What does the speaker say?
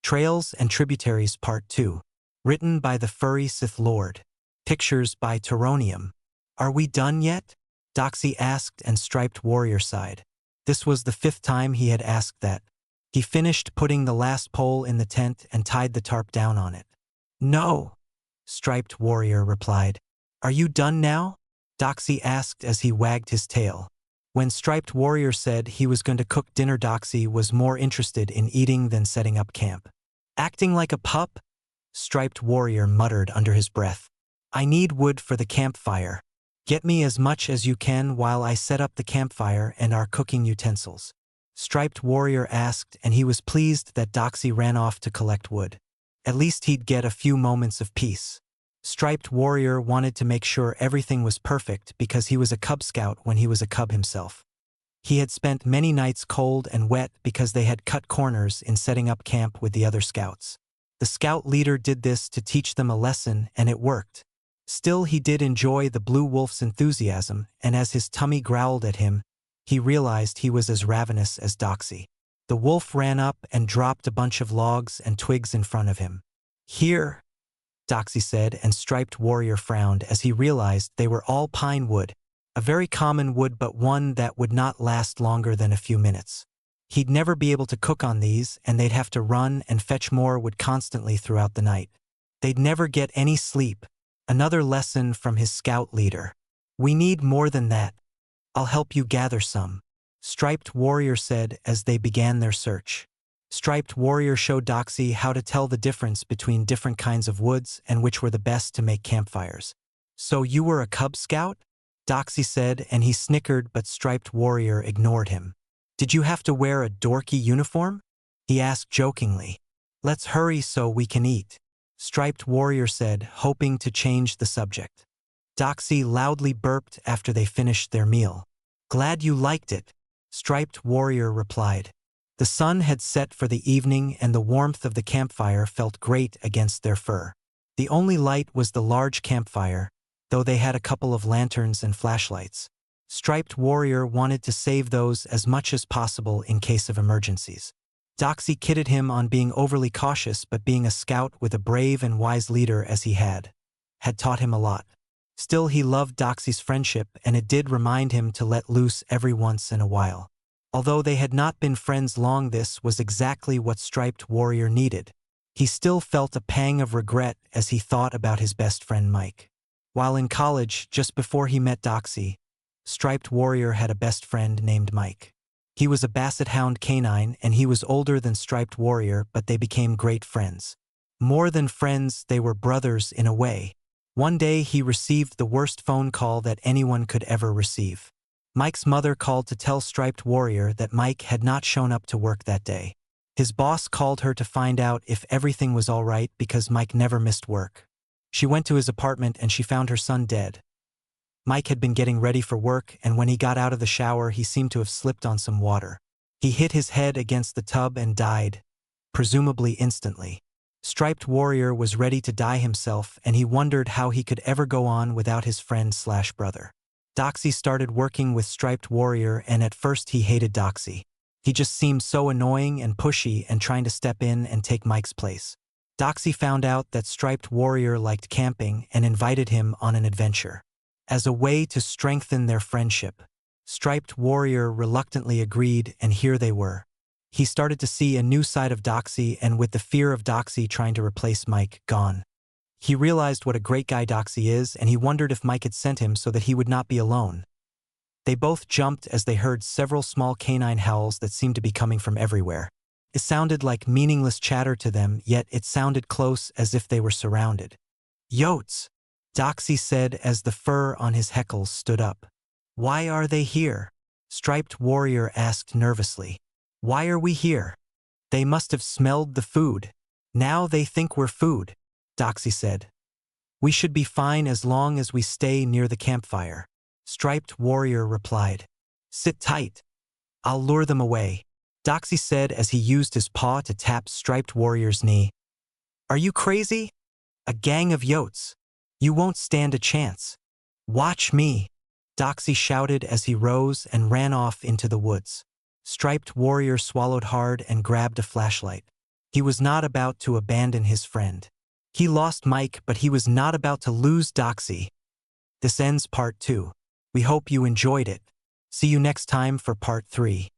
Trails and Tributaries Part 2. Written by the Furry Sith Lord. Pictures by Tauronium. Are we done yet? Doxy asked, and Striped Warrior sighed. This was the 5th time he had asked that. He finished putting the last pole in the tent and tied the tarp down on it. No, Striped Warrior replied. Are you done now? Doxy asked as he wagged his tail. When Striped Warrior said he was going to cook dinner, Doxy was more interested in eating than setting up camp. Acting like a pup? Striped Warrior muttered under his breath. I need wood for the campfire. Get me as much as you can while I set up the campfire and our cooking utensils. Striped Warrior asked, and he was pleased that Doxy ran off to collect wood. At least he'd get a few moments of peace. Striped Warrior wanted to make sure everything was perfect because he was a Cub Scout when he was a cub himself. He had spent many nights cold and wet because they had cut corners in setting up camp with the other scouts. The scout leader did this to teach them a lesson, and it worked. Still, he did enjoy the blue wolf's enthusiasm, and as his tummy growled at him, he realized he was as ravenous as Doxy. The wolf ran up and dropped a bunch of logs and twigs in front of him. Here, Doxy said, and Striped Warrior frowned as he realized they were all pine wood, a very common wood but one that would not last longer than a few minutes. He'd never be able to cook on these, and they'd have to run and fetch more wood constantly throughout the night. They'd never get any sleep. Another lesson from his scout leader. We need more than that. I'll help you gather some, Striped Warrior said as they began their search. Striped Warrior showed Doxy how to tell the difference between different kinds of woods and which were the best to make campfires. So you were a Cub Scout? Doxy said, and he snickered, but Striped Warrior ignored him. Did you have to wear a dorky uniform? He asked jokingly. Let's hurry so we can eat, Striped Warrior said, hoping to change the subject. Doxy loudly burped after they finished their meal. Glad you liked it, Striped Warrior replied. The sun had set for the evening, and the warmth of the campfire felt great against their fur. The only light was the large campfire, though they had a couple of lanterns and flashlights. Striped Warrior wanted to save those as much as possible in case of emergencies. Doxy kidded him on being overly cautious, but being a scout with a brave and wise leader as he had taught him a lot. Still, he loved Doxy's friendship, and it did remind him to let loose every once in a while. Although they had not been friends long, this was exactly what Striped Warrior needed. He still felt a pang of regret as he thought about his best friend Mike. While in college, just before he met Doxy, Striped Warrior had a best friend named Mike. He was a basset hound canine, and he was older than Striped Warrior, but they became great friends. More than friends, they were brothers in a way. One day he received the worst phone call that anyone could ever receive. Mike's mother called to tell Striped Warrior that Mike had not shown up to work that day. His boss called her to find out if everything was all right because Mike never missed work. She went to his apartment and she found her son dead. Mike had been getting ready for work, and when he got out of the shower, he seemed to have slipped on some water. He hit his head against the tub and died, presumably instantly. Striped Warrior was ready to die himself, and he wondered how he could ever go on without his friend/brother. Doxy started working with Striped Warrior, and at first he hated Doxy. He just seemed so annoying and pushy and trying to step in and take Mike's place. Doxy found out that Striped Warrior liked camping and invited him on an adventure. As a way to strengthen their friendship, Striped Warrior reluctantly agreed, and here they were. He started to see a new side of Doxy, and with the fear of Doxy trying to replace Mike gone, he realized what a great guy Doxy is, and he wondered if Mike had sent him so that he would not be alone. They both jumped as they heard several small canine howls that seemed to be coming from everywhere. It sounded like meaningless chatter to them, yet it sounded close, as if they were surrounded. Yotes, Doxy said as the fur on his hackles stood up. Why are they here? Striped Warrior asked nervously. Why are we here? They must have smelled the food. Now they think we're food, Doxy said. We should be fine as long as we stay near the campfire, Striped Warrior replied. Sit tight. I'll lure them away, Doxy said as he used his paw to tap Striped Warrior's knee. Are you crazy? A gang of yotes. You won't stand a chance. Watch me, Doxy shouted as he rose and ran off into the woods. Striped Warrior swallowed hard and grabbed a flashlight. He was not about to abandon his friend. He lost Mike, but he was not about to lose Doxy. This ends part 2. We hope you enjoyed it. See you next time for part 3.